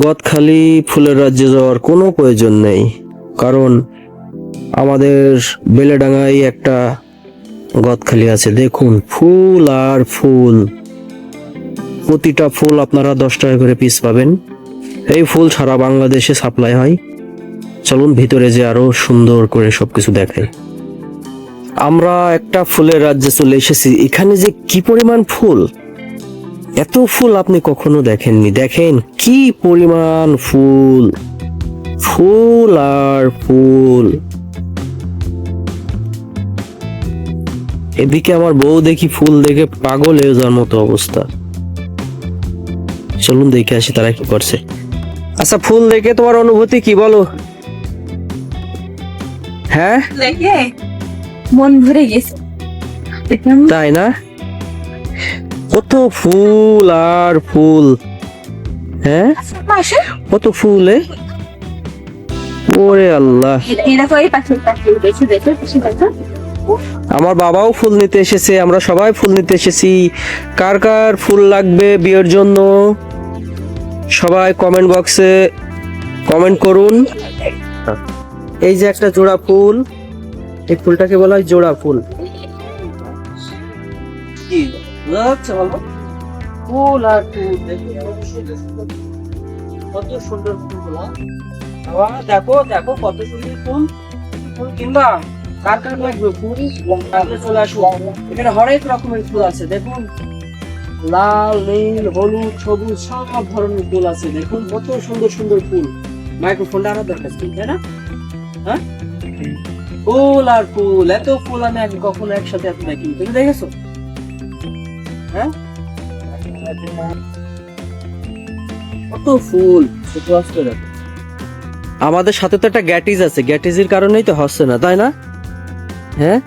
গদখালি ফুলের রাজ্যে যাওয়ার কোনো প্রয়োজন নেই, কারণ আমাদের বেলেডাঙ্গায় একটা গদখালি আছে। দেখুন ফুল আর ফুল, প্রতিটা ফুল আপনারা 10 টাকা করে পিস পাবেন। এই ফুল সারা বাংলাদেশে সাপ্লাই হয়। চলুন ভিতরে যে আরো সুন্দর করে সবকিছু দেখাই। আমরা একটা ফুলের রাজ্যে চলে এসেছি। এখানে যে কি পরিমাণ ফুল, এত ফুল আপনি কখনো দেখেননি। দেখেন কি পরিমাণ ফুল, ফুল আর ফুল। এদিকে আমার বউ দেখি ফুল দেখে পাগল হয়ে যাওয়ার মতো অবস্থা। চলুন দেখে আসি তারা কি করছে। আচ্ছা, ফুল দেখে তোমার অনুভূতি কি বলো? হ্যাঁ, দেখে মন ভরে গেছে। তাই না? কত ফুল আর ফুল। হ্যাঁ, কত ফুল। ওরে আল্লাহ, আমার বাবাও ফুল নিতে এসেছে, আমরা সবাই ফুল নিতে এসেছি। কার কার ফুল লাগবে বিয়ের জন্য সবাই কমেন্ট বক্সে কমেন্ট করুন। এই যে একটা জোড়া ফুল, এই ফুলটাকে বলা হয় জোড়া ফুল। কি লাগছে বলো? ফুল আর ফুল, কত সুন্দর ফুল। বাবা দেখো দেখো কত সুন্দর ফুল। ফুল কিনবা? কার কার লাগবে ফুল? তাহলে চলে আসো, এখানে হরেক রকমের ফুল আছে। দেখুন লাল, নীল, হলুদ, সবুজ সব ধরনের ফুল আছে। দেখুন কত সুন্দর সুন্দর ফুল। মাইক্রোফোনটা আরো দরকার, তাই না? হ্যাঁ, ফুল আর ফুল, এত ফুল আমি আগে কখনো একসাথে এত দেখিনি। তুমি দেখেছো? হ্যাঁ, কত ফুল। আমাদের সাথে তো একটা গ্যাটিজ আছে, গ্যাটিজের কারণেই তো হচ্ছে না, তাই না? হ্যাঁ,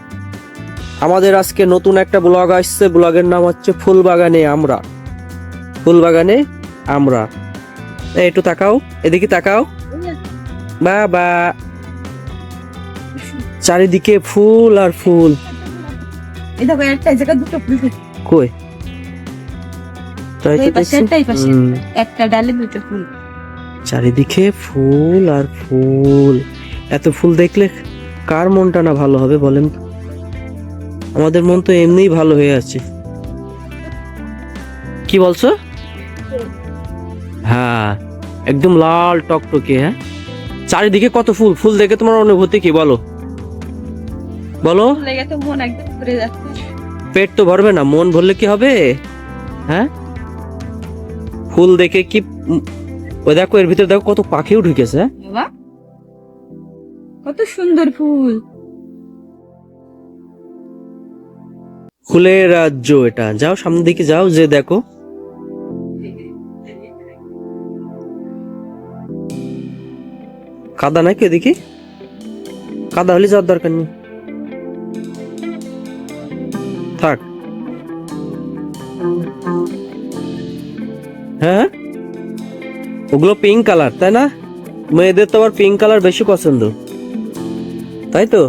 আমাদের আজকে নতুন একটা ব্লগ আসছে। ব্লগের নাম হচ্ছে ফুল বাগানে আমরা। ফুল বাগানে আমরা। একটু তাকাও, এদিকে তাকাও বাবা, চারিদিকে ফুল আর ফুল। একটা জায়গা দুটো ফুল, কই? একটা ডালে দুটো ফুল। চারিদিকে ফুল আর ফুল। এত ফুল দেখলে কার মনটা না ভালো হবে বলেন? আমাদের মন তো এমনিই ভালো হয়ে আছে। কি বলছো? হ্যাঁ, একদম লাল টকটকে। হ্যাঁ, চারিদিকে কত ফুল। ফুল দেখে তোমার অনুভূতি কি বলো? বলো। লেগে তো মন একদম ভরে যাচ্ছে। পেট তো ভরবে না, মন ভরলে কি হবে? হ্যাঁ, ফুল দেখে কি। ওই দেখো, এর ভিতরে দেখো কত পাখিও ঢুকেছে। বাবা কত সুন্দর ফুল। ফুলের রাজ্য এটা। যাও সামনের দিকে যাও, যে দেখো কাদা নাকি এদিকে? কাদা হলে যাওয়ার দরকার নেই, থাক। হ্যাঁ, ওগুলো পিঙ্ক কালার, তাই না? মেয়েদের তো আবার পিঙ্ক কালার বেশি পছন্দ, তাই তো?